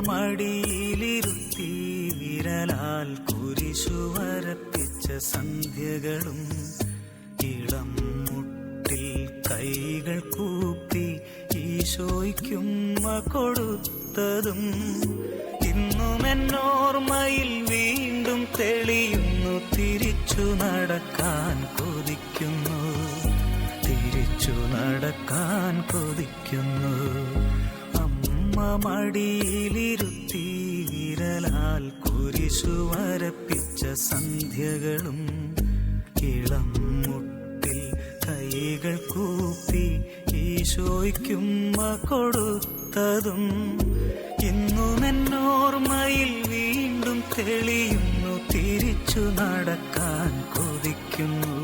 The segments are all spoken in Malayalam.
മടിയിലിരുത്തി വിരലാൽ കുരിശു വരപ്പിച്ച സന്ധ്യകളും ഇളം മുട്ടിൽ കൈകൾ കൂപ്പി ഈശോയ്ക്കുമ്മ കൊടുത്തതും ഇന്നും എന്നോർമ്മയിൽ വീണ്ടും തെളിയുന്നു. തിരിച്ചു നടക്കാൻ കൊതിക്കുന്നു, തിരിച്ചു നടക്കാൻ കൊതിക്കുന്നു. അമ്മ മടിയിലിരുത്തി വിരലാൽ കുരിശു വരപ്പിച്ച സന്ധ്യകളും ഇളം മുട്ടിൽ കൈകൾ കൂപ്പി ഈശോയ്ക്കുമ്മ കൊടുത്തതും ഇന്നും എന്നോർമ്മയിൽ വീണ്ടും തെളിയുന്നു. തിരിച്ചു നടക്കാൻ കൊതിക്കുന്നു,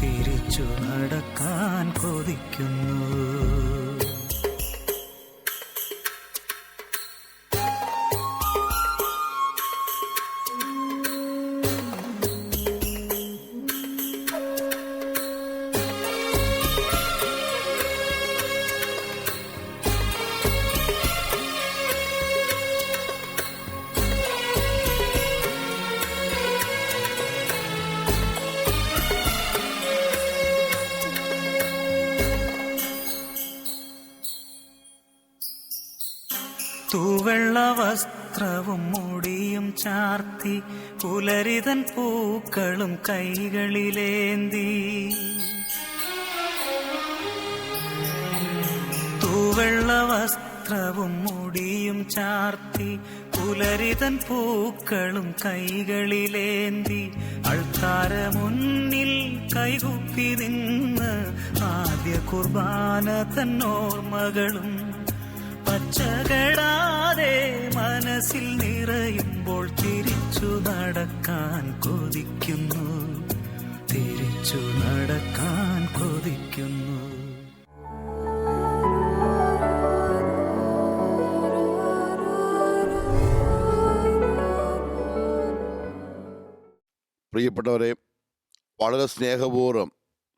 തിരിച്ചു നടക്കാൻ കൊതിക്കുന്നു. തൂവെള്ള വസ്ത്രവും മുടിയും ചാർത്തി പുലരിതൻ പൂക്കളും കൈകളിലേന്തി. തൂവെള്ള വസ്ത്രവും മുടിയും ചാർത്തി പുലരിതൻ പൂക്കളും കൈകളിലേന്തി അൾത്താര മുന്നിൽ കൈകുപ്പി നിന്ന് ആദ്യ കുർബാന തന്നോർമ്മകളും പച്ചകടാതെ മനസ്സിൽ നിറയുമ്പോൾ തിരിച്ചു നടക്കാൻ കൊതിക്കുന്നു, തിരിച്ചു നടക്കാൻ കൊതിക്കുന്നു. പ്രിയപ്പെട്ടവരെ, വളരെ സ്നേഹപൂർവ്വം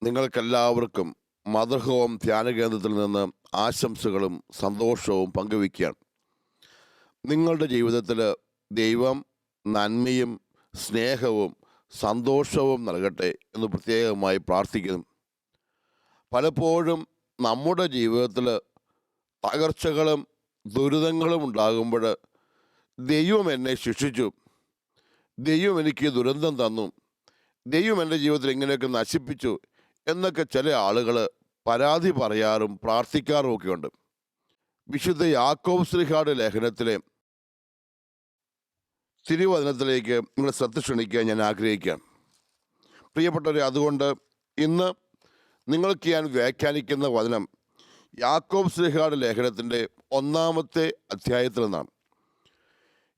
നിങ്ങൾക്കെല്ലാവർക്കും മദർ ഹോം ധ്യാന കേന്ദ്രത്തിൽ നിന്ന് ആശംസകളും സന്തോഷവും പങ്കുവയ്ക്കുകയാണ്. നിങ്ങളുടെ ജീവിതത്തിൽ ദൈവം നന്മയും സ്നേഹവും സന്തോഷവും നൽകട്ടെ എന്ന് പ്രത്യേകമായി പ്രാർത്ഥിക്കുന്നു. പലപ്പോഴും നമ്മുടെ ജീവിതത്തിൽ തകർച്ചകളും ദുരിതങ്ങളും ഉണ്ടാകുമ്പോൾ ദൈവം എന്നെ ശിക്ഷിച്ചു, ദൈവം എനിക്ക് ദുരന്തം തന്നു, ദൈവം എൻ്റെ ജീവിതത്തിൽ ഇങ്ങനെയൊക്കെ നശിപ്പിച്ചു എന്നൊക്കെ ചില ആളുകൾ പരാതി പറയാറും പ്രാർത്ഥിക്കാറും ഒക്കെയുണ്ട്. വിശുദ്ധ യാക്കോബ് ശ്ലീഹായുടെ ലേഖനത്തിലെ തിരുവചനത്തിലേക്ക് നിങ്ങളെ ശ്രദ്ധ ക്ഷണിക്കാൻ ഞാൻ ആഗ്രഹിക്കുകയാണ്. പ്രിയപ്പെട്ടവരെ, അതുകൊണ്ട് ഇന്ന് നിങ്ങൾക്ക് ഞാൻ വ്യാഖ്യാനിക്കുന്ന വചനം യാക്കോബ് ശ്ലീഹായുടെ ലേഖനത്തിൻ്റെ 1-ാമത്തെ അധ്യായത്തിൽ നിന്നാണ്.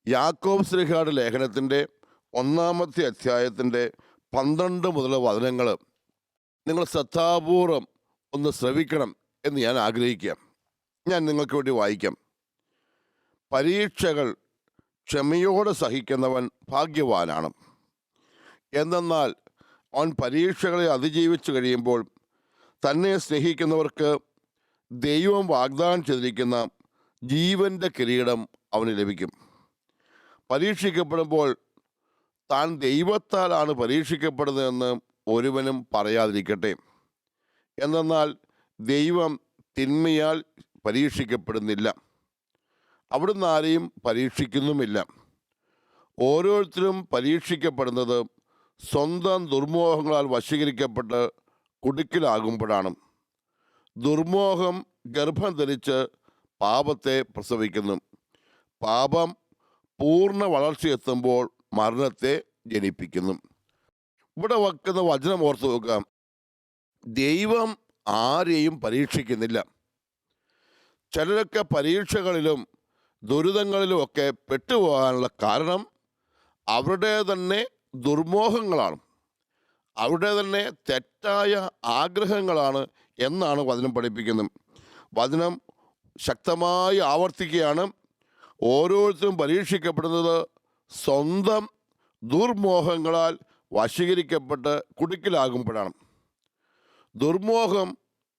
യാക്കോബ് ശ്ലീഹായുടെ ലേഖനത്തിൻ്റെ 1-ാമത്തെ അധ്യായത്തിൻ്റെ 12 മുതലുള്ള വചനങ്ങൾ നിങ്ങൾ ശ്രദ്ധാപൂർവം ഒന്ന് ശ്രവിക്കണം എന്ന് ഞാൻ ആഗ്രഹിക്കാം. ഞാൻ നിങ്ങൾക്ക് വേണ്ടി വായിക്കാം. പരീക്ഷകൾ ക്ഷമയോടെ സഹിക്കുന്നവൻ ഭാഗ്യവാനാണ്. എന്തെന്നാൽ അവൻ പരീക്ഷകളെ അതിജീവിച്ചു കഴിയുമ്പോൾ തന്നെ സ്നേഹിക്കുന്നവർക്ക് ദൈവം വാഗ്ദാനം ചെയ്തിരിക്കുന്ന ജീവൻ്റെ കിരീടം അവന് ലഭിക്കും. പരീക്ഷിക്കപ്പെടുമ്പോൾ താൻ ദൈവത്താലാണ് പരീക്ഷിക്കപ്പെടുന്നതെന്ന് ഒരുവനും പറയാതിരിക്കട്ടെ. എന്തെന്നാൽ ദൈവം തിന്മയാൽ പരീക്ഷിക്കപ്പെടുന്നില്ല, അവിടുന്ന് ആരെയും പരീക്ഷിക്കുന്നുമില്ല. ഓരോരുത്തരും പരീക്ഷിക്കപ്പെടുന്നത് സ്വന്തം ദുർമോഹങ്ങളാൽ വശീകരിക്കപ്പെട്ട് കുടുക്കിലാകുമ്പോഴാണ്. ദുർമോഹം ഗർഭം ധരിച്ച് പാപത്തെ പ്രസവിക്കുന്നു. പാപം പൂർണ്ണ വളർച്ചയെത്തുമ്പോൾ മരണത്തെ ജനിപ്പിക്കുന്നു. ഇവിടെ വെക്കുന്ന വചനം ഓർത്ത് നോക്കുക. ദൈവം ആരെയും പരീക്ഷിക്കുന്നില്ല. ചിലരൊക്കെ പരീക്ഷകളിലും ദുരിതങ്ങളിലുമൊക്കെ പെട്ടുപോകാനുള്ള കാരണം അവരുടെ തന്നെ ദുർമോഹങ്ങളാണ്, അവരുടെ തന്നെ തെറ്റായ ആഗ്രഹങ്ങളാണ് എന്നാണ് വചനം പഠിപ്പിക്കുന്നത്. വചനം ശക്തമായി ആവർത്തിക്കുകയാണ്. ഓരോരുത്തരും പരീക്ഷിക്കപ്പെടുന്നത് സ്വന്തം ദുർമോഹങ്ങളാൽ വശീകരിക്കപ്പെട്ട് കുടുക്കിലാകുമ്പോഴാണ്. ദുർമോഹം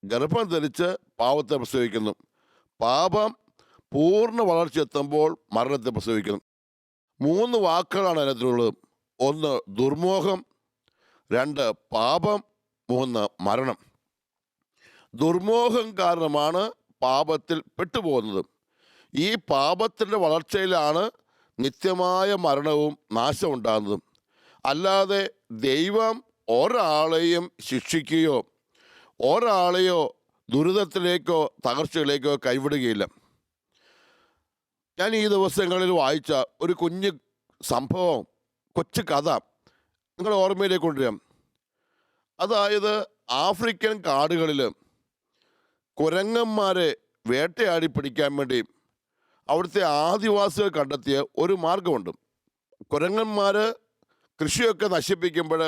ഗർഭം ധരിച്ച് പാപത്തെ പ്രസവിക്കുന്നു. പാപം പൂർണ്ണ വളർച്ച എത്തുമ്പോൾ മരണത്തെ പ്രസവിക്കുന്നു. 3 വാക്കുകളാണ് അതിനകത്തുള്ളത്. 1 ദുർമോഹം, 2 പാപം, 3 മരണം. ദുർമോഹം കാരണമാണ് പാപത്തിൽ പെട്ടുപോകുന്നത്. ഈ പാപത്തിൻ്റെ വളർച്ചയിലാണ് നിത്യമായ മരണവും നാശവും ഉണ്ടാകുന്നതും. അല്ലാതെ ദൈവം ഒരാളെയും ശിക്ഷിക്കുകയോ ഒരാളെയോ ദുരിതത്തിലേക്കോ തകർച്ചയിലേക്കോ കൈവിടുകയില്ല. ഞാൻ ഈ ദിവസങ്ങളിൽ വായിച്ച ഒരു കുഞ്ഞു സംഭവം, കൊച്ചു കഥ നിങ്ങളുടെ ഓർമ്മയിലേക്ക് കൊണ്ടുവരാം. അതായത് ആഫ്രിക്കൻ കാടുകളിൽ കുരങ്ങന്മാരെ വേട്ടയാടി പിടിക്കാൻ വേണ്ടി അവിടുത്തെ ആദിവാസികൾ കണ്ടെത്തിയ ഒരു മാർഗമുണ്ട്. കുരങ്ങന്മാർ കൃഷിയൊക്കെ നശിപ്പിക്കുമ്പോൾ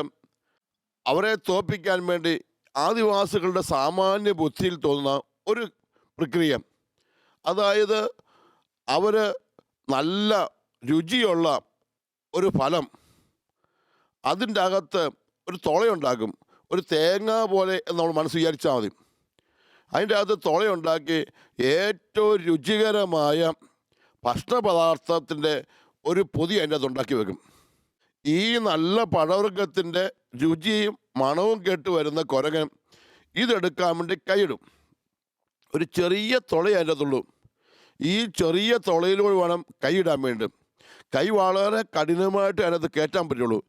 അവരെ തോൽപ്പിക്കാൻ വേണ്ടി ആദിവാസികളുടെ സാമാന്യ ബുദ്ധിയിൽ തോന്നുന്ന ഒരു പ്രക്രിയ, അതായത് അവർ നല്ല രുചിയുള്ള ഒരു ഫലം, അതിൻ്റെ അകത്ത് ഒരു തുളയുണ്ടാക്കും. ഒരു തേങ്ങ പോലെ എന്ന് നമ്മൾ മനസ്സ് വിചാരിച്ചാൽ മതി. അതിൻ്റെ അകത്ത് തുളയുണ്ടാക്കി ഏറ്റവും രുചികരമായ ഭക്ഷണപദാർത്ഥത്തിൻ്റെ ഒരു പൊതി അതിൻ്റെ അകത്ത് ഉണ്ടാക്കി വെക്കും. ഈ നല്ല പഴവർഗ്ഗത്തിൻ്റെ രുചിയും മണവും കേട്ട് വരുന്ന കുരങ്ങൻ ഇതെടുക്കാൻ വേണ്ടി കൈയിടും. ഒരു ചെറിയ തുള അതിൻ്റെ അകത്തുള്ളൂ. ഈ ചെറിയ തുളയിലൂടെ വേണം കൈയിടാൻ വേണ്ടി. കൈ വളരെ കഠിനമായിട്ട് അതിനകത്ത് കയറ്റാൻ പറ്റുള്ളൂ.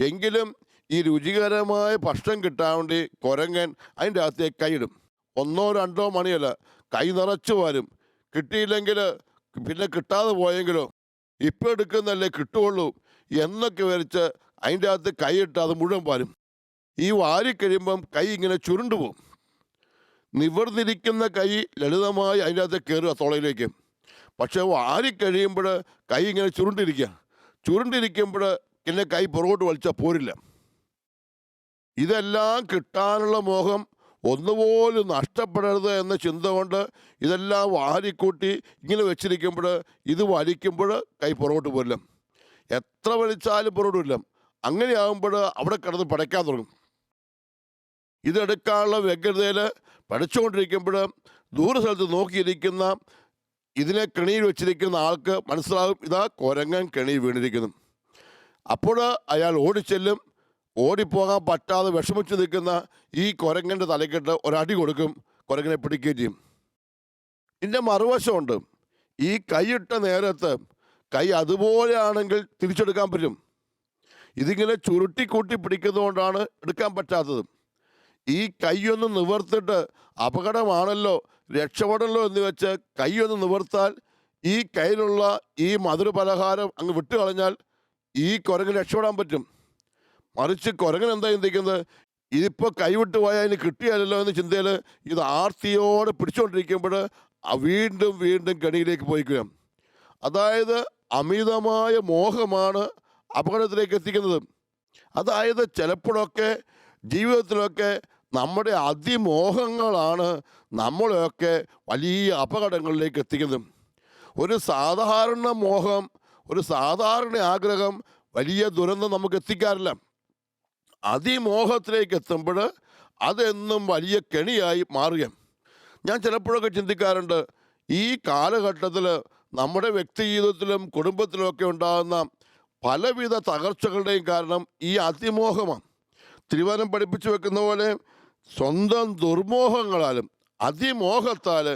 എങ്കിലും ഈ രുചികരമായ ഭക്ഷണം കിട്ടാൻ വേണ്ടി കുരങ്ങൻ അതിൻ്റെ അകത്തേക്ക് കൈയിടും. 1 or 2 മണിയല്ല, കൈ നിറച്ച് വരും. കിട്ടിയില്ലെങ്കിൽ പിന്നെ കിട്ടാതെ പോയെങ്കിലോ ഇപ്പം എടുക്കുന്നല്ലേ കിട്ടുകയുള്ളൂ എന്നൊക്കെ വരച്ച് അതിൻ്റെ അകത്ത് കൈയിട്ട് അത് മുഴുവൻ വാരും. ഈ വാരിക്കഴിയുമ്പം കൈ ഇങ്ങനെ ചുരുണ്ടുപോകും. നിവർന്നിരിക്കുന്ന കൈ ലളിതമായി അതിൻ്റെ അകത്ത് കയറുക തുളയിലേക്ക്. പക്ഷെ വാരിക്കഴിയുമ്പോൾ കൈ ഇങ്ങനെ ചുരുണ്ടിരിക്കുമ്പോൾ പിന്നെ കൈ പുറകോട്ട് വലിച്ചാൽ പോരില്ല. ഇതെല്ലാം കിട്ടാനുള്ള മോഹം ഒന്നുപോലും നഷ്ടപ്പെടരുത് എന്ന ചിന്ത കൊണ്ട് ഇതെല്ലാം വാരിക്കൂട്ടി ഇങ്ങനെ വെച്ചിരിക്കുമ്പോൾ ഇത് വലിക്കുമ്പോൾ കൈ പുറകോട്ട് പോരില്ല. എത്ര വലിച്ചാലും പുറകോട്ടില്ല. അങ്ങനെയാകുമ്പോൾ അവിടെ കിടന്ന് പടയ്ക്കാൻ തുടങ്ങും. ഇതെടുക്കാനുള്ള വ്യഗ്രതയിൽ പഠിച്ചുകൊണ്ടിരിക്കുമ്പോൾ ദൂരസ്ഥലത്ത് നോക്കിയിരിക്കുന്ന ഇതിനെ കെണിയിൽ വെച്ചിരിക്കുന്ന ആൾക്ക് മനസ്സിലാകും, ഇതാ കുരങ്ങൻ കെണി വീണിരിക്കുന്നു. അപ്പോൾ അയാൾ ഓടിച്ചെല്ലും. ഓടിപ്പോകാൻ പറ്റാതെ വിഷമിച്ച് നിൽക്കുന്ന ഈ കുരങ്ങൻ്റെ തലക്കെട്ട് ഒരടി കൊടുക്കും, കുരങ്ങനെ പിടിക്കുകയും ചെയ്യും. ഇതിൻ്റെ മറുവശമുണ്ട്. ഈ കൈയിട്ട നേരത്ത് കൈ അതുപോലെയാണെങ്കിൽ തിരിച്ചെടുക്കാൻ പറ്റും. ഇതിങ്ങനെ ചുരുട്ടിക്കൂട്ടി പിടിക്കുന്നതുകൊണ്ടാണ് എടുക്കാൻ പറ്റാത്തത്. ഈ കൈയൊന്ന് നിവർത്തിട്ട് അപകടമാണല്ലോ രക്ഷപ്പെടല്ലോ എന്ന് വെച്ച് കൈയൊന്ന് നിവർത്താൽ ഈ കയ്യിലുള്ള ഈ മധുരപലഹാരം അങ്ങ് വിട്ടുകളഞ്ഞാൽ ഈ കുരങ്ങ് രക്ഷപ്പെടാൻ പറ്റും. മറിച്ച് കുരങ്ങൻ എന്താ ചിന്തിക്കുന്നത്, ഇതിപ്പോൾ കൈവിട്ട് പോയാൽ അതിന് കിട്ടിയാലല്ലോ എന്ന ചിന്തയിൽ ഇത് ആർത്തിയോടെ പിടിച്ചുകൊണ്ടിരിക്കുമ്പോൾ വീണ്ടും വീണ്ടും കെണിയിലേക്ക് പോയിക്കുക. അതായത് അമിതമായ മോഹമാണ് അപകടത്തിലേക്ക് എത്തിക്കുന്നത്. അതായത് ചിലപ്പോഴൊക്കെ ജീവിതത്തിലൊക്കെ നമ്മുടെ അതിമോഹങ്ങളാണ് നമ്മളെയൊക്കെ വലിയ അപകടങ്ങളിലേക്ക് എത്തിക്കുന്നത്. ഒരു സാധാരണ മോഹം, ഒരു സാധാരണ ആഗ്രഹം വലിയ ദുരന്തം നമുക്ക് എത്തിക്കാറില്ല. അതിമോഹത്തിലേക്ക് എത്തുമ്പോൾ അതെന്നും വലിയ കെണിയായി മാറുക. ഞാൻ ചിലപ്പോഴൊക്കെ ചിന്തിക്കാറുണ്ട്, ഈ കാലഘട്ടത്തിൽ നമ്മുടെ വ്യക്തി ജീവിതത്തിലും കുടുംബത്തിലുമൊക്കെ ഉണ്ടാകുന്ന പലവിധ തകർച്ചകളുടെയും കാരണം ഈ അതിമോഹമാണ്. തിരുവചനം പഠിപ്പിച്ചു വെക്കുന്ന പോലെ സ്വന്തം ദുർമോഹങ്ങളാലും അതിമോഹത്താൽ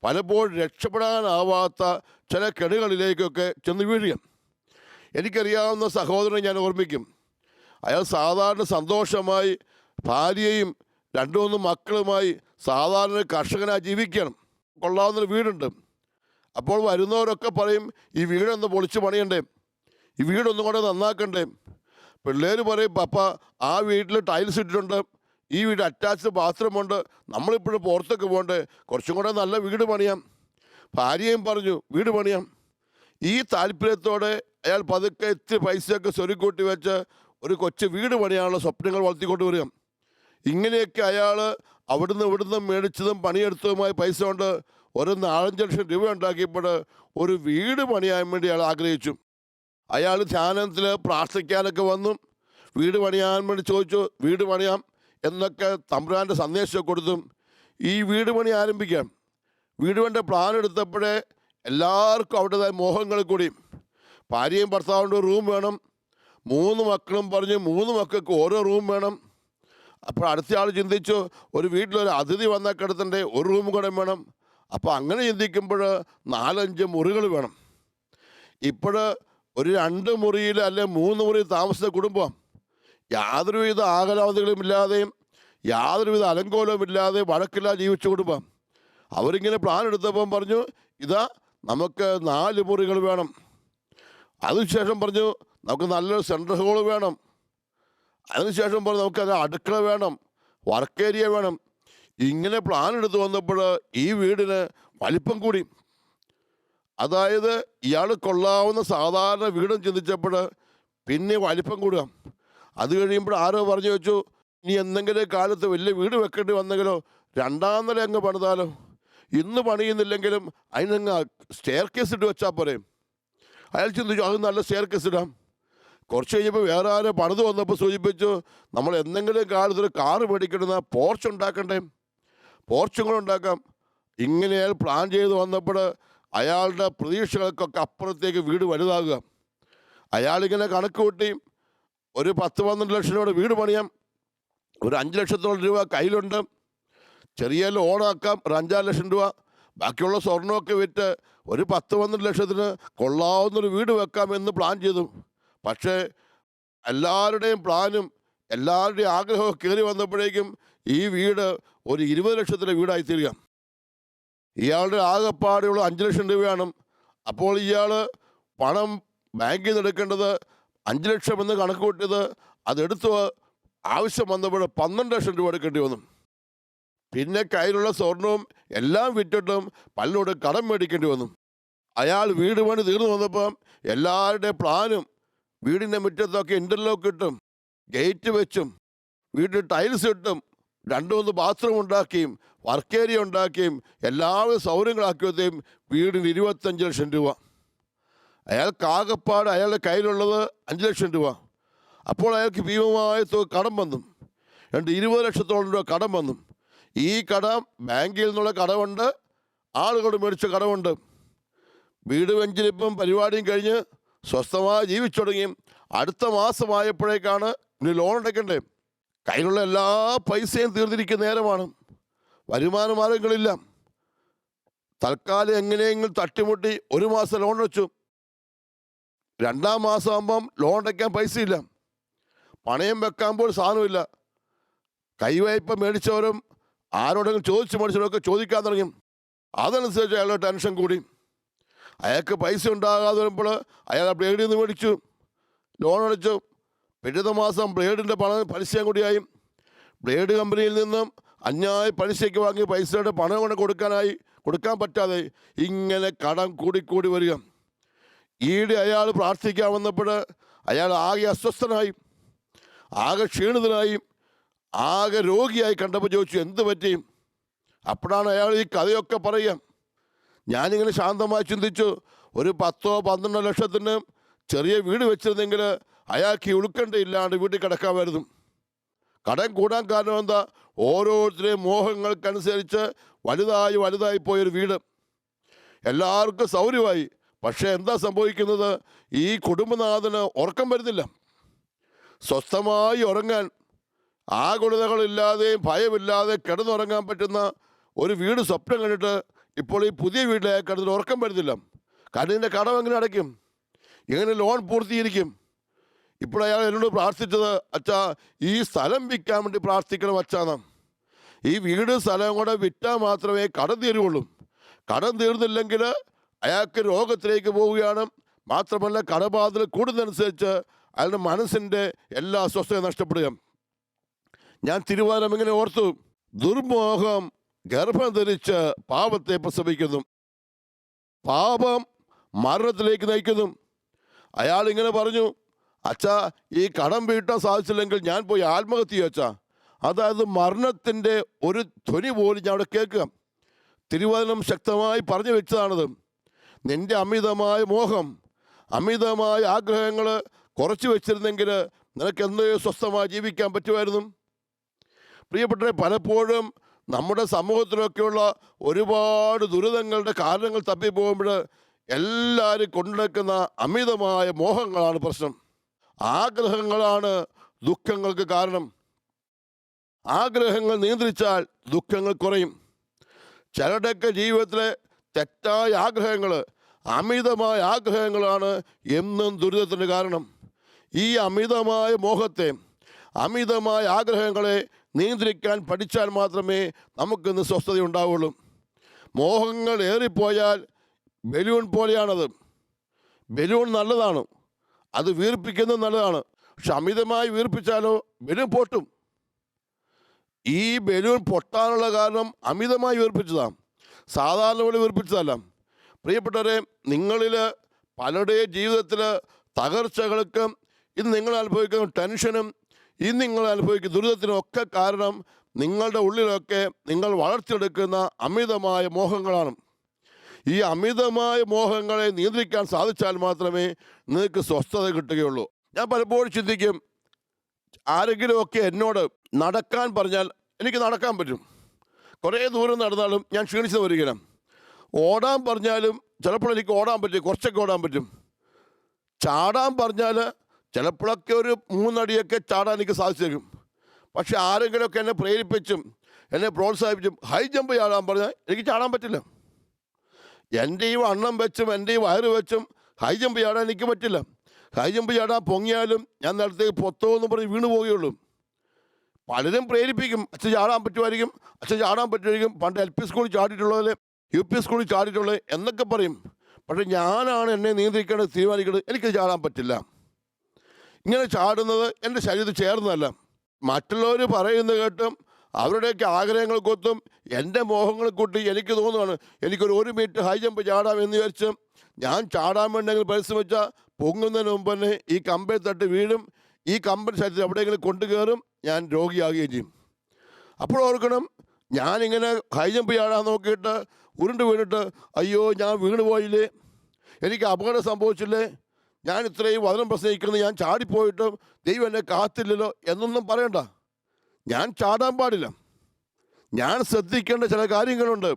പലപ്പോഴും രക്ഷപ്പെടാനാവാത്ത ചില കെണികളിലേക്കൊക്കെ ചെന്ന് വീഴുക. എനിക്കറിയാവുന്ന സഹോദരനെ ഞാൻ ഓർമ്മിക്കും. അയാൾ സാധാരണ സന്തോഷമായി ഭാര്യയും 2-3 മക്കളുമായി സാധാരണ കർഷകനായി ജീവിക്കണം. കൊള്ളാവുന്നൊരു വീടുണ്ട്. അപ്പോൾ വരുന്നവരൊക്കെ പറയും, ഈ വീടൊന്ന് പൊളിച്ച് പണിയണ്ടേ, ഈ വീടൊന്നും കൂടെ നന്നാക്കണ്ടേ. പിള്ളേർ പറയും, പപ്പ ആ വീട്ടിൽ ടൈൽസ് ഇട്ടിട്ടുണ്ട്, ഈ വീട് അറ്റാച്ച്ഡ് ബാത്റൂമുണ്ട്, നമ്മളിപ്പോഴും പുറത്തൊക്കെ പോകണ്ടേ, കുറച്ചും കൂടെ നല്ല വീട് പണിയാം. ഭാര്യയും പറഞ്ഞു വീട് പണിയാം. ഈ താല്പര്യത്തോടെ അയാൾ പതുക്കെ ഇത്തിരി പൈസയൊക്കെ സ്വരുക്കൂട്ടി വെച്ച് ഒരു കൊച്ചു വീട് പണിയാനുള്ള സ്വപ്നങ്ങൾ വളർത്തിക്കൊണ്ട് വരിക. ഇങ്ങനെയൊക്കെ അയാൾ അവിടുന്ന് ഇവിടുന്ന് മേടിച്ചതും പണിയെടുത്തതുമായ പൈസ കൊണ്ട് ഒരു 4-5 ലക്ഷം രൂപ ഉണ്ടാക്കിയപ്പോൾ ഒരു വീട് പണിയാൻ വേണ്ടി അയാൾ ആഗ്രഹിച്ചു. അയാൾ ധ്യാനത്തിൽ പ്രാർത്ഥിക്കാനൊക്കെ വന്നു. വീട് പണിയാൻ വേണ്ടി ചോദിച്ചു, വീട് പണിയാം എന്നൊക്കെ തമ്പുരാൻ്റെ സന്ദേശം കൊടുത്തും ഈ വീട് പണി ആരംഭിക്കാം. വീട് പണിയുടെ പ്ലാൻ എടുത്തപ്പോഴേ എല്ലാവർക്കും അവരുടേതായ മോഹങ്ങൾ കൂടി. ഭാര്യയും ഭർത്താവിൻ്റെ ഒരു റൂം വേണം, 3 മക്കളും പറഞ്ഞ് 3 മക്കൾക്ക് ഓരോ റൂം വേണം. അപ്പോൾ അടുത്ത ആൾ ചിന്തിച്ചു, ഒരു വീട്ടിലൊരു അതിഥി വന്നാൽ കിടത്തണ്ടേ, ഒരു റൂം കൂടെ വേണം. അപ്പോൾ അങ്ങനെ ചിന്തിക്കുമ്പോൾ 4-5 മുറികൾ വേണം. ഇപ്പോൾ ഒരു 2 മുറിയിൽ അല്ലെ 3 മുറി താമസിച്ച കുടുംബം യാതൊരുവിധ ആകലാവധികളും ഇല്ലാതെയും യാതൊരുവിധ അലങ്കോലവും ഇല്ലാതെ വഴക്കില്ലാതെ ജീവിച്ച കുടുംബം. അവരിങ്ങനെ പ്ലാൻ എടുത്തപ്പം പറഞ്ഞു, ഇതാ നമുക്ക് 4 മുറികൾ വേണം. അതിനുശേഷം പറഞ്ഞു നമുക്ക് നല്ലൊരു സെൻട്രൽ ഹോൾ വേണം. അതിനുശേഷം പറഞ്ഞു നമുക്കത് അടുക്കള വേണം, വർക്ക് ഏരിയ വേണം. ഇങ്ങനെ പ്ലാൻ എടുത്ത് വന്നപ്പോൾ ഈ വീടിന് വലിപ്പം കൂടി. അതായത് ഇയാൾ കൊള്ളാവുന്ന സാധാരണ വീടും ചിന്തിച്ചപ്പോൾ പിന്നെ വലിപ്പം കൂടുക. അത് കഴിയുമ്പോൾ ആരോ പറഞ്ഞു വെച്ചു, ഇനി എന്തെങ്കിലും കാലത്ത് വലിയ വീട് വെക്കേണ്ടി വന്നെങ്കിലോ 2ാം നില അങ്ങ് പണിതാലോ, ഇന്ന് പണിയുന്നില്ലെങ്കിലും അതിനങ്ങ് സ്റ്റെയർ കേസ് ഇട്ട് വെച്ചാൽ പോരെ. അയാൾ ചിന്തിച്ചു, അത് നല്ല സ്റ്റെയർ കേസ് ഇടാം. കുറച്ച് കഴിഞ്ഞപ്പോൾ വേറെ ആരോ പണിത് വന്നപ്പോൾ സൂചിപ്പിച്ചു, നമ്മൾ എന്തെങ്കിലും കാലത്തൊരു കാറ് മേടിക്കണമെന്ന പോർച്ച് ഉണ്ടാക്കണ്ടേ, പോർച്ചും കൂടെ ഉണ്ടാക്കാം. ഇങ്ങനെ അയാൾ പ്ലാൻ ചെയ്ത് വന്നപ്പോൾ അയാളുടെ പ്രതീക്ഷകൾക്കൊക്കെ അപ്പുറത്തേക്ക് വീട് വലുതാകുക. അയാളിങ്ങനെ കണക്ക് കൂട്ടി, ഒരു 10-12 ലക്ഷം രൂപയുടെ വീട് പണിയാം, ഒരു 5 ലക്ഷത്തോളം രൂപ കയ്യിലുണ്ട്, ചെറിയ ലോണാക്കാം ഒരു 5-6 ലക്ഷം രൂപ, ബാക്കിയുള്ള സ്വർണ്ണമൊക്കെ വിറ്റ് ഒരു 10-12 ലക്ഷത്തിന് കൊള്ളാവുന്നൊരു വീട് വെക്കാമെന്ന് പ്ലാൻ ചെയ്തു. പക്ഷേ എല്ലാവരുടെയും പ്ലാനും എല്ലാവരുടെയും ആഗ്രഹവും കയറി വന്നപ്പോഴേക്കും ഈ വീട് ഒരു 20 ലക്ഷത്തിൻ്റെ വീടായി തീരുക. ഇയാളുടെ ആകെപ്പാടെയുള്ള 5 ലക്ഷം രൂപയാണ്. അപ്പോൾ ഇയാൾ പണം ബാങ്കിൽ നിന്ന് എടുക്കേണ്ടത് 5 ലക്ഷം എന്ന് കണക്ക് കൂട്ടിയത് അതെടുത്ത് ആവശ്യം വന്നപ്പോൾ 12 ലക്ഷം രൂപ എടുക്കേണ്ടി വന്നു. പിന്നെ കയ്യിലുള്ള സ്വർണവും എല്ലാം വിറ്റിട്ടും പലരോട് കടം മേടിക്കേണ്ടി വന്നു. അയാൾ വീട് പണി തീർന്നു വന്നപ്പം എല്ലാവരുടെയും പ്ലാനും വീടിൻ്റെ മുറ്റത്തൊക്കെ ഇൻ്റർലോക്ക് ഇട്ടും ഗേറ്റ് വെച്ചും വീട്ടിൽ ടൈൽസ് ഇട്ടും 2-3 ബാത്റൂം ഉണ്ടാക്കിയും വർക്ക് ഏരിയ ഉണ്ടാക്കിയും എല്ലാവരും സൗകര്യങ്ങളാക്കിയതും വീടിന് 25 ലക്ഷം രൂപ. അയാൾക്ക് ആകെപ്പാട് അയാളുടെ കയ്യിലുള്ളത് 5 ലക്ഷം രൂപ. അപ്പോൾ അയാൾക്ക് ഭീമമായ കടം വന്നു, 20 ലക്ഷത്തോളം രൂപ കടം വന്നു. ഈ കടം ബാങ്കിൽ നിന്നുള്ള കടമുണ്ട്, ആളുകളോട് മേടിച്ച കടമുണ്ട്. വീട് വെഞ്ചിരിപ്പും പരിപാടിയും കഴിഞ്ഞ് സ്വസ്ഥമായി ജീവിച്ചു തുടങ്ങി. അടുത്ത മാസമായപ്പോഴേക്കാണ് ഇനി ലോൺ അടയ്ക്കണ്ടേ. കയ്യിലുള്ള എല്ലാ പൈസയും തീർന്നിരിക്കുന്ന നേരമാണ്, വരുമാന മാർഗങ്ങളില്ല. തൽക്കാലം എങ്ങനെയെങ്കിലും തട്ടിമുട്ടി 1 മാസം ലോൺ വെച്ചു. 2-ാം മാസം ആകുമ്പം ലോൺ അടയ്ക്കാൻ പൈസയില്ല, പണയം വെക്കാമ്പോൾ സാധനമില്ല. കൈവായ്പ മേടിച്ചവരും ആരോടെങ്കിലും ചോദിച്ച് മേടിച്ചവരൊക്കെ ചോദിക്കാൻ തുടങ്ങി. അതനുസരിച്ച് അയാളുടെ ടെൻഷൻ കൂടി. അയാൾക്ക് പൈസ ഉണ്ടാകാതെ വരുമ്പോൾ അയാൾ ബ്ലേഡിൽ നിന്ന് മേടിച്ചു, ലോൺ അടച്ചു. പിറ്റത്തെ മാസം ബ്ലേഡിൻ്റെ പലിശയും കൂടിയായി. ബ്ലേഡ് കമ്പനിയിൽ നിന്നും അന്യായ പലിശയ്ക്ക് വാങ്ങിയ പൈസയുടെ പണം കൊണ്ട് കൊടുക്കാൻ പറ്റാതെ ഇങ്ങനെ കടം കൂടിക്കൂടി വരിക. ഈടെ അയാൾ പ്രാർത്ഥിക്കാൻ വന്നപ്പോൾ അയാൾ ആകെ അസ്വസ്ഥനായി, ആകെ ക്ഷീണിതനായി, ആകെ രോഗിയായി കണ്ടപ്പോൾ ചോദിച്ചു, എന്ത് പറ്റി? അപ്പോഴാണ് അയാൾ ഈ കഥയൊക്കെ പറയുക. ഞാനിങ്ങനെ ശാന്തമായി ചിന്തിച്ചു, ഒരു 10-12 ലക്ഷത്തിന് ചെറിയ വീട് വെച്ചിരുന്നെങ്കിൽ അയാൾക്ക് ഈ ഉൾക്കണ്ടയില്ലാണ്ട് വീട്ടിൽ കിടക്കാമായിരുന്നു. കടം കൂടാൻ കാരണം എന്താ? ഓരോരുത്തരെയും മോഹങ്ങൾക്കനുസരിച്ച് വലുതായി പോയൊരു വീട്. എല്ലാവർക്കും സൗകര്യമായി. പക്ഷേ എന്താ സംഭവിക്കുന്നത്? ഈ കുടുംബനാഥന് ഉറക്കം വരുന്നില്ല. സ്വസ്ഥമായി ഉറങ്ങാൻ, ആകുലതകളില്ലാതെയും ഭയമില്ലാതെ കിടന്നുറങ്ങാൻ പറ്റുന്ന ഒരു വീട് സ്വപ്നം കണ്ടിട്ട് ഇപ്പോൾ ഈ പുതിയ വീട്ടിലെ കിടന്നിട്ട് ഉറക്കം വരുന്നില്ല. കാരണം ഇതിൻ്റെ കടം എങ്ങനെ അടയ്ക്കും? എങ്ങനെ ലോൺ പൂർത്തീകരിക്കും? ഇപ്പോൾ അയാൾ എന്നോട് പ്രാർത്ഥിച്ചത്, അച്ഛാ ഈ സ്ഥലം വിൽക്കാൻ വേണ്ടി പ്രാർത്ഥിക്കണം അച്ഛാന്ന്. ഈ വീട് സ്ഥലം കൂടെ വിറ്റാൽ മാത്രമേ കടം തീരുകയുള്ളൂ. കടം തീർന്നില്ലെങ്കിൽ അയാൾക്ക് രോഗത്തിലേക്ക് പോവുകയാണ്. മാത്രമല്ല കടബാധ്യത കൂടുന്നതനുസരിച്ച് അയാളുടെ മനസ്സിൻ്റെ എല്ലാ അസ്വസ്ഥതയും നഷ്ടപ്പെടുക. ഞാൻ തിരുവാരം ഇങ്ങനെ ഓർത്തു, ദുർമോഹം ഗർഭം ധരിച്ച് പാപത്തെ പ്രസവിക്കുന്നു, പാപം മരണത്തിലേക്ക് നയിക്കുന്നു. അയാൾ ഇങ്ങനെ പറഞ്ഞു, അച്ഛാ ഈ കടം വീട്ടാൻ സാധിച്ചില്ലെങ്കിൽ ഞാൻ പോയി ആത്മഹത്യ ചെയ്യും അച്ഛാ. അതായത് മരണത്തിൻ്റെ ഒരു ധ്വനി പോലും ഞാൻ അവിടെ കേൾക്കുക. തിരുവചനം ശക്തമായി പറഞ്ഞു വെച്ചതാണത്. നിൻ്റെ അമിതമായ മോഹം, അമിതമായ ആഗ്രഹങ്ങൾ കുറച്ച് വെച്ചിരുന്നെങ്കിൽ നിനക്ക് എന്തോ സ്വസ്ഥമായി ജീവിക്കാൻ പറ്റുമായിരുന്നു. പ്രിയപ്പെട്ടവരെ, പലപ്പോഴും നമ്മുടെ സമൂഹത്തിലൊക്കെയുള്ള ഒരുപാട് ദുരിതങ്ങളുടെ കാരണങ്ങൾ തപ്പിപ്പോകുമ്പോൾ എല്ലാവരും കൊണ്ടുനടക്കുന്ന അമിതമായ മോഹങ്ങളാണ് പ്രശ്നം. ആഗ്രഹങ്ങളാണ് ദുഃഖങ്ങൾക്ക് കാരണം. ആഗ്രഹങ്ങൾ നിയന്ത്രിച്ചാൽ ദുഃഖങ്ങൾ കുറയും. ചിലരുടെയൊക്കെ ജീവിതത്തിലെ തെറ്റായ ആഗ്രഹങ്ങൾ, അമിതമായ ആഗ്രഹങ്ങളാണ് എന്നും ദുരിതത്തിന് കാരണം. ഈ അമിതമായ മോഹത്തെ, അമിതമായ ആഗ്രഹങ്ങളെ നിയന്ത്രിക്കാൻ പഠിച്ചാൽ മാത്രമേ നമുക്കിന്ന് സ്വസ്ഥത ഉണ്ടാവുള്ളൂ. മോഹങ്ങൾ ഏറിപ്പോയാൽ ബലൂൺ പോലെയാണത്. ബലൂൺ നല്ലതാണ്, അത് വീർപ്പിക്കുന്നത് നല്ലതാണ്. പക്ഷെ അമിതമായി വീർപ്പിച്ചാലോ ബലൂൺ പൊട്ടും. ഈ ബലൂൺ പൊട്ടാനുള്ള കാരണം അമിതമായി വീർപ്പിച്ചതാണ്, സാധാരണ പോലെ വീർപ്പിച്ചതല്ല. പ്രിയപ്പെട്ടവരെ, നിങ്ങളിൽ പലരുടെയും ജീവിതത്തിൽ തകർച്ചകൾക്കും ഇന്ന് നിങ്ങൾ അനുഭവിക്കുന്ന ടെൻഷനും ഇന്ന് നിങ്ങൾ അനുഭവിക്കുന്ന ദുരിതത്തിനും ഒക്കെ കാരണം നിങ്ങളുടെ ഉള്ളിലൊക്കെ നിങ്ങൾ വളർത്തിയെടുക്കുന്ന അമിതമായ മോഹങ്ങളാണ്. ഈ അമിതമായ മോഹങ്ങളെ നിയന്ത്രിക്കാൻ സാധിച്ചാൽ മാത്രമേ നിങ്ങൾക്ക് സ്വസ്ഥത കിട്ടുകയുള്ളൂ. ഞാൻ പലപ്പോഴും ചിന്തിക്കും, ആരെങ്കിലുമൊക്കെ എന്നോട് നടക്കാൻ പറഞ്ഞാൽ എനിക്ക് നടക്കാൻ പറ്റും. കുറേ ദൂരം നടന്നാലും ഞാൻ ക്ഷീണിച്ച് വരികയാണ്. ഓടാൻ പറഞ്ഞാലും ചിലപ്പോൾ എനിക്ക് ഓടാൻ പറ്റും, കുറച്ചൊക്കെ ഓടാൻ പറ്റും. ചാടാൻ പറഞ്ഞാൽ ചിലപ്പോഴൊക്കെ ഒരു 3 അടിയൊക്കെ ചാടാൻ എനിക്ക് സാധിച്ചേക്കും. പക്ഷെ ആരെങ്കിലുമൊക്കെ എന്നെ പ്രേരിപ്പിച്ചും എന്നെ പ്രോത്സാഹിപ്പിച്ചും ഹൈ ജമ്പ് ചാടാൻ പറഞ്ഞാൽ എനിക്ക് ചാടാൻ പറ്റില്ല. എൻ്റെ ഈ വണ്ണം വെച്ചും എൻ്റെ ഈ വയറ് വെച്ചും ഹൈ ജമ്പ് ചാടാൻ എനിക്ക് പറ്റില്ല. ഹൈ ജമ്പ് ചാടാൻ പൊങ്ങിയാലും ഞാൻ നേരത്തേക്ക് പൊത്തോന്ന് പറഞ്ഞ് വീണ് പോവുകയുള്ളൂ. പലരും പ്രേരിപ്പിക്കും, അച്ഛൻ ചാടാൻ പറ്റുമായിരിക്കും, അച്ഛൻ ചാടാൻ പറ്റുമായിരിക്കും, പണ്ട് LP സ്കൂളിൽ ചാടിയിട്ടുള്ളതിൽ UP സ്കൂളിൽ ചാടിയിട്ടുള്ളത് എന്നൊക്കെ പറയും. പക്ഷേ ഞാനാണ് എന്നെ നിയന്ത്രിക്കേണ്ടത്, തീരുമാനിക്കേണ്ടത്. എനിക്ക് ചാടാൻ പറ്റില്ല. ഇങ്ങനെ ചാടുന്നത് എൻ്റെ ശരീരത്തിൽ ചേർന്നതല്ല. മറ്റുള്ളവർ പറയുന്നത് കേട്ടും അവരുടെയൊക്കെ ആഗ്രഹങ്ങൾ കൊത്തും എൻ്റെ മോഹങ്ങൾ കൂട്ടി എനിക്ക് തോന്നുകയാണ് എനിക്കൊരു 1 മീറ്റർ ഹൈ ജമ്പ് ചാടാം എന്ന് വിചാരിച്ച് ഞാൻ ചാടാൻ വേണ്ടെങ്കിൽ പരിശ്രമിച്ചാൽ പൊങ്ങുന്നതിന് മുമ്പ് തന്നെ ഈ കമ്പയിൽ തട്ടി വീഴും. ഈ കമ്പനി ശരീരത്തിൽ എവിടെയെങ്കിലും കൊണ്ടുകയറും, ഞാൻ രോഗിയാകുകയും ചെയ്യും. അപ്പോൾ ഓർക്കണം, ഞാനിങ്ങനെ ഹൈ ജമ്പ് ചാടാൻ നോക്കിയിട്ട് ഉരുണ്ട് വീണിട്ട് അയ്യോ ഞാൻ വീണ് പോയില്ലേ, എനിക്ക് അപകടം സംഭവിച്ചില്ലേ, ഞാൻ ഇത്രയും വചനം പ്രസംഗിക്കുന്നത് ഞാൻ ചാടിപ്പോയിട്ടും ദൈവം എന്നെ കാത്തില്ലല്ലോ എന്നൊന്നും പറയണ്ട. ഞാൻ ചാടാൻ പാടില്ല. ഞാൻ ശ്രദ്ധിക്കേണ്ട ചില കാര്യങ്ങളുണ്ട്.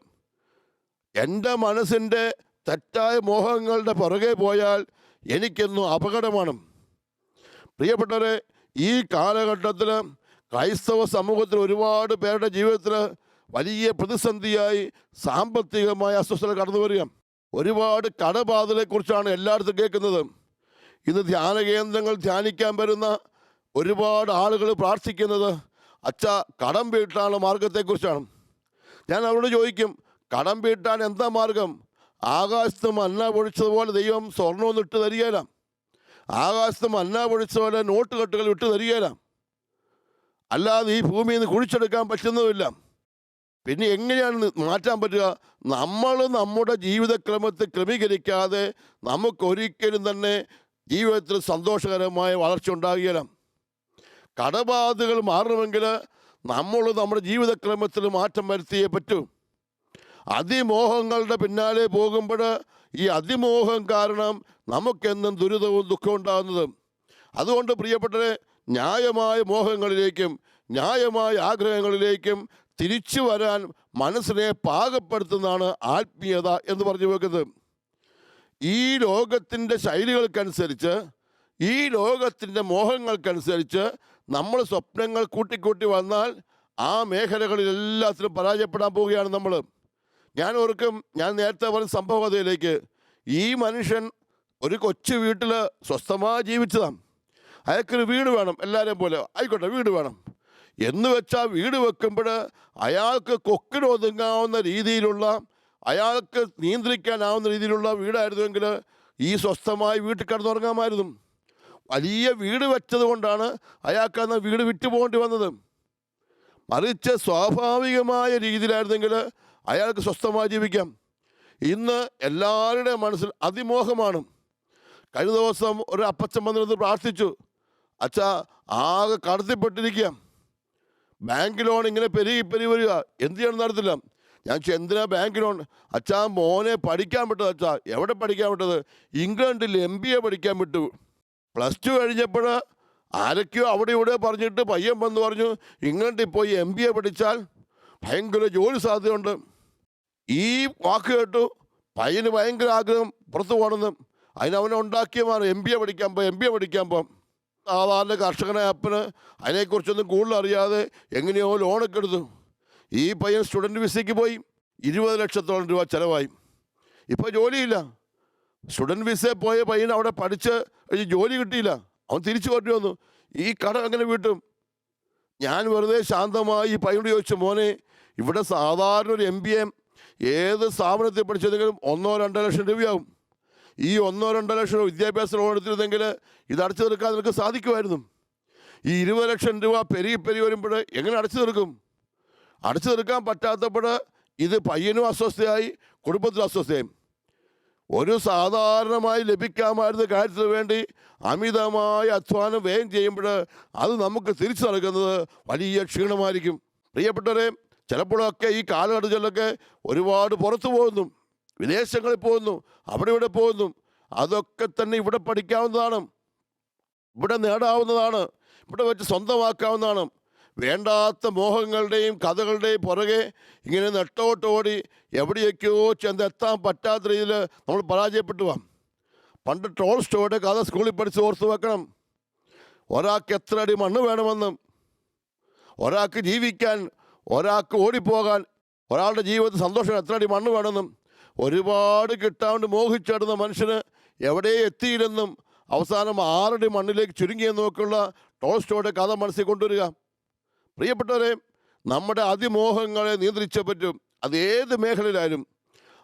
എൻ്റെ മനസ്സിൻ്റെ തെറ്റായ മോഹങ്ങളുടെ പുറകെ പോയാൽ എനിക്കെന്നും അപകടമാണ്. പ്രിയപ്പെട്ടവരെ, ഈ കാലഘട്ടത്തിൽ ക്രൈസ്തവ സമൂഹത്തിൽ ഒരുപാട് പേരുടെ ജീവിതത്തിൽ വലിയ പ്രതിസന്ധിയായി സാമ്പത്തികമായ അസ്വസ്ഥത കടന്നു വരിക. ഒരുപാട് കടബാധകളെക്കുറിച്ചാണ് എല്ലായിടത്തും കേൾക്കുന്നത്. ഇന്ന് ധ്യാന കേന്ദ്രങ്ങൾ ധ്യാനിക്കാൻ വരുന്ന ഒരുപാട് ആളുകൾ പ്രാർത്ഥിക്കുന്നത് അച്ഛാ കടം വീട്ടാനുള്ള മാർഗത്തെക്കുറിച്ചാണ്. ഞാൻ അവരോട് ചോദിക്കും, കടം വീട്ടാൻ എന്താ മാർഗം? ആകാശത്ത് മന്ന പൊഴിച്ചതുപോലെ ദൈവം സ്വർണ്ണമൊന്നും ഇട്ട് തരികയില്ല. ആകാശത്ത് മന്ന പൊഴിച്ചതുപോലെ നോട്ട് കെട്ടുകൾ ഇട്ട് തരികയില്ല. അല്ലാതെ ഈ ഭൂമിയിൽ നിന്ന് കുഴിച്ചെടുക്കാൻ പറ്റുന്നതുമില്ല. പിന്നെ എങ്ങനെയാണ് മാറ്റാൻ പറ്റുക? നമ്മൾ നമ്മുടെ ജീവിതക്രമത്തെ ക്രമീകരിക്കാതെ നമുക്കൊരിക്കലും തന്നെ ജീവിതത്തിൽ സന്തോഷകരമായ വളർച്ച ഉണ്ടാകുകയില്ല. കടബാധകൾ മാറണമെങ്കിൽ നമ്മൾ നമ്മുടെ ജീവിതക്രമത്തിൽ മാറ്റം വരുത്തിയേ പറ്റൂ. അതിമോഹങ്ങളുടെ പിന്നാലെ പോകുമ്പോൾ ഈ അതിമോഹം കാരണം നമുക്കെന്നും ദുരിതവും ദുഃഖവും ഉണ്ടാകുന്നത്. അതുകൊണ്ട് പ്രിയപ്പെട്ടവരെ, ന്യായമായ മോഹങ്ങളിലേക്കും ന്യായമായ ആഗ്രഹങ്ങളിലേക്കും തിരിച്ചു വരാൻ മനസ്സിനെ പാകപ്പെടുത്തുന്നതാണ് ആത്മീയത എന്ന് പറഞ്ഞു വെക്കുന്നത്. ഈ ലോകത്തിൻ്റെ ശൈലികൾക്കനുസരിച്ച്, ഈ ലോകത്തിൻ്റെ മോഹങ്ങൾക്കനുസരിച്ച് നമ്മൾ സ്വപ്നങ്ങൾ കൂട്ടിക്കൂട്ടി വന്നാൽ ആ മേഖലകളിൽ എല്ലാത്തിലും പരാജയപ്പെടാൻ പോവുകയാണ് നമ്മൾ. ഞാൻ ഓർക്കും, ഞാൻ നേരത്തെ പറഞ്ഞ സംഭവകഥയിലേക്ക്, ഈ മനുഷ്യൻ ഒരു കൊച്ചു വീട്ടിൽ സ്വസ്ഥമായി ജീവിച്ചതാണ്. അയാൾക്കൊരു വീട് വേണം, എല്ലാവരെയും പോലെ ആയിക്കോട്ടെ വീട് വേണം എന്ന് വെച്ചാൽ വീട് വെക്കുമ്പോൾ അയാൾക്ക് കൊക്കിനൊതുങ്ങാവുന്ന രീതിയിലുള്ള, അയാൾക്ക് നിയന്ത്രിക്കാനാവുന്ന രീതിയിലുള്ള വീടായിരുന്നുവെങ്കിൽ ഈ സ്വസ്ഥമായി വീട്ടിൽ കിടന്നുറങ്ങാമായിരുന്നു. വലിയ വീട് വെച്ചത് കൊണ്ടാണ് അയാൾക്ക് അന്ന് വീട് വിറ്റുപോകേണ്ടി വന്നത്. മറിച്ച് സ്വാഭാവികമായ രീതിയിലായിരുന്നെങ്കിൽ അയാൾക്ക് സ്വസ്ഥമായി ജീവിക്കാം. ഇന്ന് എല്ലാവരുടെയും മനസ്സിൽ അതിമോഹമാണ്. കഴിഞ്ഞ ദിവസം ഒരു അപ്പച്ചൻ വന്നിരുന്ന് പ്രാർത്ഥിച്ചു, അച്ഛാ ആകെ കടത്തിപ്പെട്ടിരിക്കുക, ബാങ്ക് ലോൺ ഇങ്ങനെ പെരുകി വരിക, എന്ത് ചെയ്യണം നടത്തില്ല. ഞാൻ എന്തിനാ ബാങ്ക് ലോൺ? അച്ഛാ മോനെ പഠിക്കാൻ വിട്ടത്. അച്ഛാ എവിടെ പഠിക്കാൻ വിട്ടത്? ഇംഗ്ലണ്ടിൽ MBA പഠിക്കാൻ വിട്ടു. +2 കഴിഞ്ഞപ്പോൾ ആരൊക്കെയോ അവിടെ ഇവിടെ പറഞ്ഞിട്ട് പയ്യൻ വന്ന് പറഞ്ഞു, ഇംഗ്ലണ്ടിൽ പോയി MBA പഠിച്ചാൽ ഭയങ്കര ജോലി സാധ്യതയുണ്ട്. ഈ വാക്ക് കേട്ടു പയ്യന് ഭയങ്കര ആഗ്രഹം പുറത്തു പോകണമെന്ന്. അതിനവനെ ഉണ്ടാക്കിയ മാറും MBA പഠിക്കാൻ പോകാം. സാധാരണ കർഷകനായ അപ്പന് അതിനെക്കുറിച്ചൊന്നും കൂടുതൽ അറിയാതെ എങ്ങനെയോ ലോണൊക്കെ എടുത്തു. ഈ പയ്യൻ സ്റ്റുഡൻറ്റ് വിസയ്ക്ക് പോയി. 20 ലക്ഷത്തോളം രൂപ ചിലവായി. ഇപ്പോൾ ജോലിയില്ല. സ്റ്റുഡൻറ്റ് വിസയിൽ പോയ പയ്യൻ അവിടെ പഠിച്ച് ജോലി കിട്ടിയില്ല. അവൻ തിരിച്ചു കൊണ്ടു വന്നു. ഈ കടം എങ്ങനെ വീട്ടും? ഞാൻ വെറുതെ ശാന്തമായി ഈ പയ്യനോട് ചോദിച്ചു, മോനെ, ഇവിടെ സാധാരണ ഒരു MBA ഏത് സ്ഥാപനത്തിൽ പഠിച്ചതെങ്കിലും 1-2 ലക്ഷം രൂപയാവും. ഈ 1-2 ലക്ഷം വിദ്യാഭ്യാസ ലോൺ എടുത്തിരുന്നെങ്കിൽ ഇത് അടച്ചു തീർക്കാൻ നിനക്ക് സാധിക്കുമായിരുന്നു. ഈ 20 ലക്ഷം രൂപ പെരുകി വരുമ്പോൾ എങ്ങനെ അടച്ചു തീർക്കും? അടച്ചു തീർക്കാൻ പറ്റാത്തപ്പോൾ ഇത് പയ്യനും അസ്വസ്ഥയായി, കുടുംബത്തിനും അസ്വസ്ഥയായി. ഒരു സാധാരണമായി ലഭിക്കാമായിരുന്ന കാര്യത്തിന് വേണ്ടി അമിതമായ അധ്വാനം വ്യയം ചെയ്യുമ്പോൾ അത് നമുക്ക് തിരിച്ചു നൽകുന്നത് വലിയ ക്ഷീണമായിരിക്കും. പ്രിയപ്പെട്ടവരെ, ചിലപ്പോഴൊക്കെ ഈ കാലഘട്ടത്തിലൊക്കെ ഒരുപാട് പുറത്തു പോകുന്നു, വിദേശങ്ങളിൽ പോകുന്നു, അവിടെ ഇവിടെ പോകുന്നു. അതൊക്കെ തന്നെ ഇവിടെ പഠിക്കാവുന്നതാണ്, ഇവിടെ നേടാവുന്നതാണ്, ഇവിടെ വെച്ച് സ്വന്തമാക്കാവുന്നതാണ്. വേണ്ടാത്ത മോഹങ്ങളുടെയും കഥകളുടെയും പുറകെ ഇങ്ങനെ നെട്ടോട്ടോടി എവിടെയൊക്കെയോ ചെന്നെത്താൻ പറ്റാത്ത രീതിയിൽ നമ്മൾ പരാജയപ്പെട്ടു പോവാം. പണ്ട് ടോൾസ്റ്റോയുടെ കഥ സ്കൂളിൽ പഠിച്ച് ഓർത്ത് വെക്കണം. ഒരാൾക്ക് എത്ര അടി മണ്ണ് വേണമെന്നും, ഒരാൾക്ക് ജീവിക്കാൻ, ഒരാൾക്ക് ഓടിപ്പോകാൻ, ഒരാളുടെ ജീവിതത്തിൽ സന്തോഷം എത്ര അടി മണ്ണ് വേണമെന്നും, ഒരുപാട് കിട്ടാണ്ട് മോഹിച്ചിടുന്ന മനുഷ്യന് എവിടെ എത്തിയില്ലെന്നും അവസാനം 6 അടി മണ്ണിലേക്ക് ചുരുങ്ങിയെന്നൊക്കെയുള്ള ടോൾസ്റ്റോയുടെ കഥ മനസ്സിൽ കൊണ്ടുവരിക. പ്രിയപ്പെട്ടവരെ, നമ്മുടെ അതിമോഹങ്ങളെ നിയന്ത്രിച്ചേ പറ്റും. അത് ഏത് മേഖലയിലായാലും.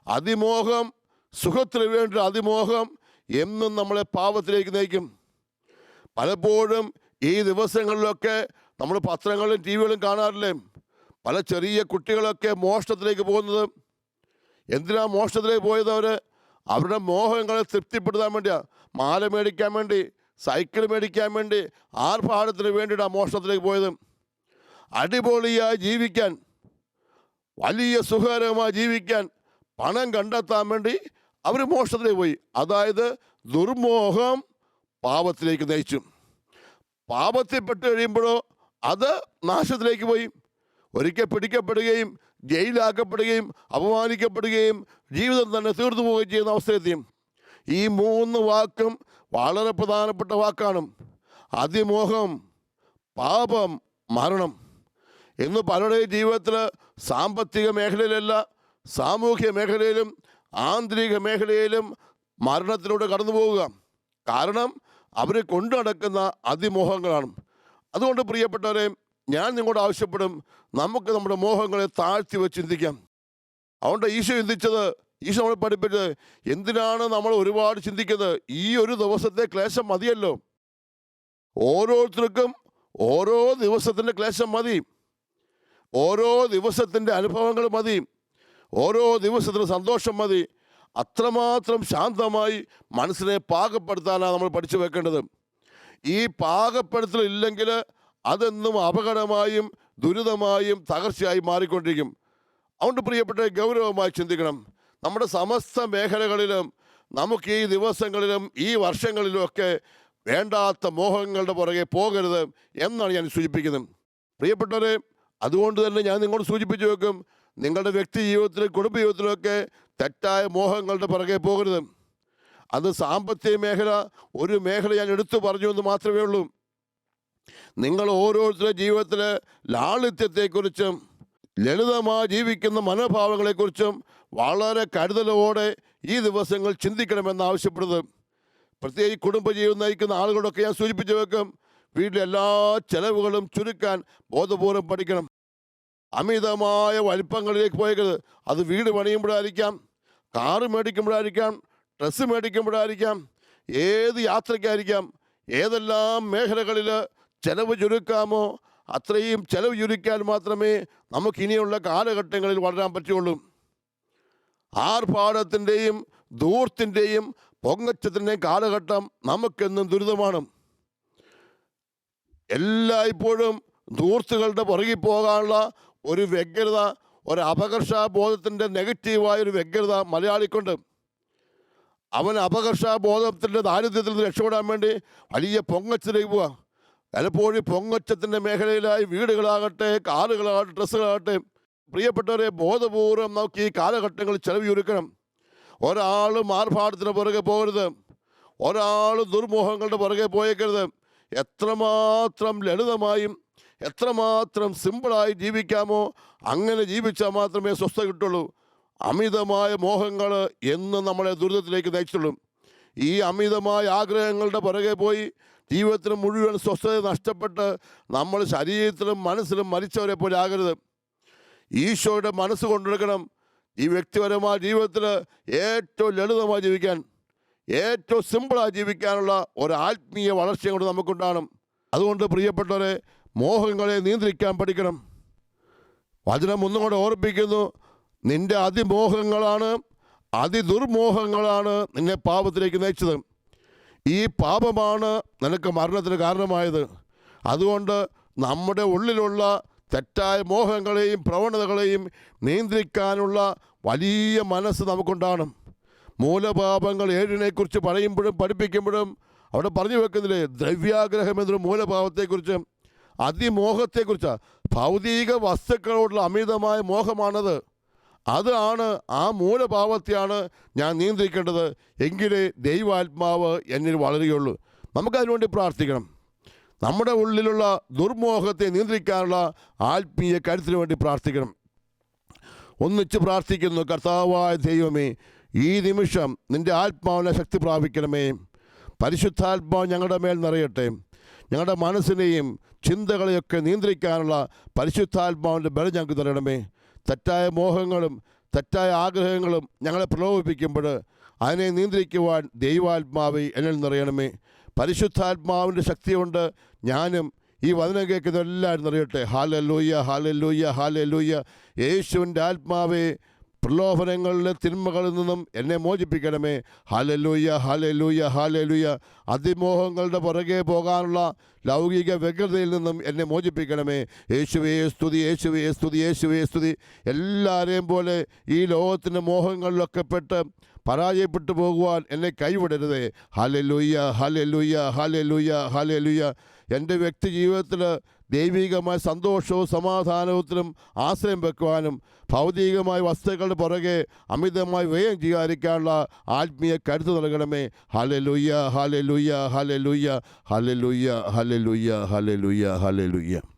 അതിമോഹം, സുഖത്തിന് വേണ്ടി അതിമോഹം എന്നും നമ്മളെ പാപത്തിലേക്ക് നയിക്കും. പലപ്പോഴും ഈ ദിവസങ്ങളിലൊക്കെ നമ്മൾ പത്രങ്ങളിലും TV കളിലും കാണാറില്ലേ, പല ചെറിയ കുട്ടികളൊക്കെ മോഷണത്തിലേക്ക് പോകുന്നത്. എന്തിനാ മോഷണത്തിലേക്ക് പോയത്? അവരുടെ മോഹങ്ങളെ തൃപ്തിപ്പെടുത്താൻ വേണ്ടിയാണ്. മാല മേടിക്കാൻ വേണ്ടി, സൈക്കിൾ മേടിക്കാൻ വേണ്ടി, ആർഭാടത്തിന് വേണ്ടിയിട്ടാണ് മോഷണത്തിലേക്ക് പോയത്. അടിപൊളിയായി ജീവിക്കാൻ, വലിയ സുഖകരമായി ജീവിക്കാൻ പണം കണ്ടെത്താൻ വേണ്ടി അവർ മോഷണത്തിലേക്ക് പോയി. അതായത് ദുർമോഹം പാപത്തിലേക്ക് നയിച്ചു. പാപത്തിൽപ്പെട്ട് കഴിയുമ്പോഴോ അത് നാശത്തിലേക്ക് പോയി. ഒരിക്കൽ പിടിക്കപ്പെടുകയും ജയിലാക്കപ്പെടുകയും അപമാനിക്കപ്പെടുകയും ജീവിതം തന്നെ തീർന്നു പോവുകയും ചെയ്യുന്ന അവസ്ഥയെത്തിയും. ഈ 3 വാക്കും വളരെ പ്രധാനപ്പെട്ട വാക്കാണ്. അതിമോഹം, പാപം, മരണം. ഇന്ന് പലരുടെയും ജീവിതത്തിൽ സാമ്പത്തിക മേഖലയിലല്ല, സാമൂഹ്യ മേഖലയിലും ആന്തരിക മേഖലയിലും മരണത്തിലൂടെ കടന്നു പോവുക. കാരണം അവർ കൊണ്ടു നടക്കുന്ന അതിമോഹങ്ങളാണ്. അതുകൊണ്ട് പ്രിയപ്പെട്ടവരെ, ഞാൻ നിങ്ങളോട് ആവശ്യപ്പെടും, നമുക്ക് നമ്മുടെ മോഹങ്ങളെ താഴ്ത്തി വെച്ച് ചിന്തിക്കാം. അതുകൊണ്ട് ഈശോ നമ്മളെ പഠിപ്പിച്ചത്, എന്തിനാണ് നമ്മൾ ഒരുപാട് ചിന്തിക്കുന്നത്? ഈ ഒരു ദിവസത്തെ ക്ലേശം മതിയല്ലോ. ഓരോരുത്തർക്കും ഓരോ ദിവസത്തിൻ്റെ ക്ലേശം മതി, ഓരോ ദിവസത്തിൻ്റെ അനുഭവങ്ങൾ മതി, ഓരോ ദിവസത്തിന് സന്തോഷം മതി. അത്രമാത്രം ശാന്തമായി മനസ്സിനെ പാകപ്പെടുത്താനാണ് നമ്മൾ പഠിച്ചു വെക്കേണ്ടത്. ഈ പാകപ്പെടുത്തലില്ലെങ്കിൽ അതെന്നും അപകടമായും ദുരിതമായും തകർച്ചയായി മാറിക്കൊണ്ടിരിക്കും. അതുകൊണ്ട് പ്രിയപ്പെട്ട, ഗൗരവമായി ചിന്തിക്കണം. നമ്മുടെ സമസ്ത മേഖലകളിലും നമുക്ക് ഈ ദിവസങ്ങളിലും ഈ വർഷങ്ങളിലുമൊക്കെ വേണ്ടാത്ത മോഹങ്ങളുടെ പുറകെ പോകരുത് എന്നാണ് ഞാൻ സൂചിപ്പിക്കുന്നത്. പ്രിയപ്പെട്ടവരെ, അതുകൊണ്ട് തന്നെ ഞാൻ നിങ്ങളോട് സൂചിപ്പിച്ചു വെക്കും, നിങ്ങളുടെ വ്യക്തി ജീവിതത്തിലും കുടുംബ ജീവിതത്തിലുമൊക്കെ തെറ്റായ മോഹങ്ങളുടെ പുറകെ പോകരുത്. അത് സാമ്പത്തിക മേഖല ഒരു മേഖല ഞാൻ എടുത്തു പറഞ്ഞു എന്ന് മാത്രമേ ഉള്ളൂ. നിങ്ങൾ ഓരോരുത്തരുടെ ജീവിതത്തിലെ ലാളിത്യത്തെക്കുറിച്ചും ലളിതമായി ജീവിക്കുന്ന മനോഭാവങ്ങളെക്കുറിച്ചും വളരെ കരുതലോടെ ഈ ദിവസങ്ങൾ ചിന്തിക്കണമെന്ന് ആവശ്യപ്പെടുന്നത്. പ്രത്യേകിച്ച് കുടുംബജീവിതം നയിക്കുന്ന ആളുകളൊക്കെ ഞാൻ സൂചിപ്പിച്ചു വെക്കും, വീട്ടിലെ എല്ലാ ചെലവുകളും ചുരുക്കാൻ ബോധപൂർവം പഠിക്കണം. അമിതമായ വലിപ്പങ്ങളിലേക്ക് പോയേക്കരുത്. അത് വീട് പണിയുമ്പോഴായിരിക്കാം, കാറ് മേടിക്കുമ്പോഴായിരിക്കാം, ഡ്രസ്സ് മേടിക്കുമ്പോഴായിരിക്കാം, ഏത് യാത്രയ്ക്കായിരിക്കാം. ഏതെല്ലാം മേഖലകളിൽ ചെലവ് ചുരുക്കാമോ അത്രയും ചെലവ് ചുരുക്കാൻ മാത്രമേ നമുക്കിനിയുള്ള കാലഘട്ടങ്ങളിൽ വളരാൻ പറ്റുള്ളൂ. ആർഭാടത്തിൻ്റെയും ധൂർത്തിൻ്റെയും പൊങ്ങച്ചത്തിൻ്റെയും കാലഘട്ടം നമുക്കെന്നും ദുരിതമാണ്. എല്ലായ്പ്പോഴും ധൂർത്തുകളുടെ പുറകിൽ പോകാനുള്ള ഒരു വ്യഗ്രത, ഒരു അപകർഷാബോധത്തിൻ്റെ നെഗറ്റീവായൊരു വ്യഗ്രത മലയാളിക്കുണ്ട്. അവൻ അപകർഷാബോധത്തിൻ്റെ ദാരിദ്ര്യത്തിൽ നിന്ന് രക്ഷപ്പെടാൻ വേണ്ടി വലിയ പൊങ്ങച്ചത്തിലേക്ക് പോവുക. പലപ്പോഴും പൊങ്ങച്ചത്തിൻ്റെ മേഖലയിലായി വീടുകളാകട്ടെ, കാറുകളാകട്ടെ, ഡ്രസ്സുകളാകട്ടെ പ്രിയപ്പെട്ടവരെ, ബോധപൂർവം നമുക്ക് ഈ കാലഘട്ടങ്ങളിൽ ചെലവിയൊരുക്കണം. ഒരാൾ മാർഭാടത്തിന് പുറകെ പോകരുത്, ഒരാൾ ദുർമോഹങ്ങളുടെ പുറകെ പോയേക്കരുത്. എത്രമാത്രം ലളിതമായും എത്രമാത്രം സിമ്പിളായി ജീവിക്കാമോ അങ്ങനെ ജീവിച്ചാൽ മാത്രമേ സ്വസ്ഥത കിട്ടുള്ളൂ. അമിതമായ മോഹങ്ങൾ എന്നും നമ്മളെ ദുരിതത്തിലേക്ക് നയിച്ചുള്ളൂ. ഈ അമിതമായ ആഗ്രഹങ്ങളുടെ പുറകെ പോയി ജീവിതത്തിന് മുഴുവൻ സ്വസ്ഥത നഷ്ടപ്പെട്ട് നമ്മൾ ശരീരത്തിലും മനസ്സിലും മരിച്ചവരെ പോലെ ആകരുത്. ഈശോയുടെ മനസ്സ് കൊണ്ടെടുക്കണം. ഈ വ്യക്തിപരമായ ജീവിതത്തിൽ ഏറ്റവും ലളിതമായി ജീവിക്കാൻ, ഏറ്റവും സിമ്പിളായി ജീവിക്കാനുള്ള ഒരു ആത്മീയ വളർച്ചയും കൊണ്ട് നമുക്കുണ്ടാകണം. അതുകൊണ്ട് പ്രിയപ്പെട്ടവരെ, മോഹങ്ങളെ നിയന്ത്രിക്കാൻ പഠിക്കണം. വചനം ഒന്നും കൂടെ ഓർപ്പിക്കുന്നു, നിന്റെ അതിമോഹങ്ങളാണ്, അതിദുർമോഹങ്ങളാണ് നിന്നെ പാപത്തിലേക്ക് നയിച്ചത്. ഈ പാപമാണ് നിനക്ക് മരണത്തിന് കാരണമായത്. അതുകൊണ്ട് നമ്മുടെ ഉള്ളിലുള്ള തെറ്റായ മോഹങ്ങളെയും പ്രവണതകളെയും നിയന്ത്രിക്കാനുള്ള വലിയ മനസ്സ് നമുക്കുണ്ടാകണം. മൂലപാപങ്ങൾ 7-നെക്കുറിച്ച് പറയുമ്പോഴും പഠിപ്പിക്കുമ്പോഴും അവിടെ പറഞ്ഞു വെക്കുന്നില്ലേ, ദ്രവ്യാഗ്രഹം എന്നൊരു മൂലപാപത്തെക്കുറിച്ച്, അതിമോഹത്തെക്കുറിച്ചാണ്. ഭൗതിക വസ്തുക്കളോടുള്ള അമിതമായ മോഹമാണത്. അതാണ്, ആ മൂലപാപത്തെയാണ് ഞാൻ നിയന്ത്രിക്കേണ്ടത്. എങ്കിലേ ദൈവാത്മാവ് എന്നിൽ വളരുകയുള്ളൂ. നമുക്കതിനുവേണ്ടി പ്രാർത്ഥിക്കണം. നമ്മുടെ ഉള്ളിലുള്ള ദുർമോഹത്തെ നിയന്ത്രിക്കാനുള്ള ആത്മീയ കരുത്തിന് വേണ്ടി പ്രാർത്ഥിക്കണം. ഒന്നിച്ച് പ്രാർത്ഥിക്കുന്നു. കർത്താവായ ദൈവമേ, ഈ നിമിഷം നിൻ്റെ ആത്മാവിനെ ശക്തി പ്രാപിക്കണമേ. പരിശുദ്ധാത്മാവ് ഞങ്ങളുടെ മേൽ നിറയട്ടെ. ഞങ്ങളുടെ മനസ്സിനെയും ചിന്തകളെയൊക്കെ നിയന്ത്രിക്കാനുള്ള പരിശുദ്ധാത്മാവിൻ്റെ ബലം ഞങ്ങൾക്ക് തരണമേ. തെറ്റായ മോഹങ്ങളും തെറ്റായ ആഗ്രഹങ്ങളും ഞങ്ങളെ പ്രലോഭിപ്പിക്കുമ്പോൾ അതിനെ നിയന്ത്രിക്കുവാൻ ദൈവാത്മാവെ എന്നിൽ നിറയണമേ. പരിശുദ്ധാത്മാവിൻ്റെ ശക്തി കൊണ്ട് ഞാനും ഈ വചനം കേൾക്കുന്ന എല്ലാവരും നിറയട്ടെ. ഹല്ലേലൂയ, ഹല്ലേലൂയ, ഹല്ലേലൂയ. യേശുവിൻ്റെ ആത്മാവെ, പ്രലോഭനങ്ങളിലെ തിന്മകളിൽ നിന്നും എന്നെ മോചിപ്പിക്കണമേ. ഹല്ലേലൂയ, ഹല്ലേലൂയ, ഹല്ലേലൂയ. അതിമോഹങ്ങളുടെ പുറകെ പോകാനുള്ള ലൗകിക വ്യഗ്രതയിൽ നിന്നും എന്നെ മോചിപ്പിക്കണമേ. യേശുവേ സ്തുതി, യേശുവേ സ്തുതി, യേശുവേ സ്തുതി. എല്ലാവരെയും പോലെ ഈ ലോകത്തിൻ്റെ മോഹങ്ങളിലൊക്കെ പെട്ട് പരാജയപ്പെട്ടു പോകുവാൻ എന്നെ കൈവിടരുതേ. Hallelujah, hallelujah, hallelujah, hallelujah. എൻ്റെ വ്യക്തി ജീവിതത്തിൽ ദൈവികമായ സന്തോഷവും സമാധാനത്തിനും ആശ്രയം വെക്കുവാനും ഭൗതികമായ വസ്തുക്കളുടെ പുറകെ അമിതമായി വ്യയം ചെയ്യാതിരിക്കാനുള്ള ആത്മീയ കരുത്ത് നൽകണമേ. Hallelujah, hallelujah, hallelujah, hallelujah, hallelujah, hallelujah, hallelujah.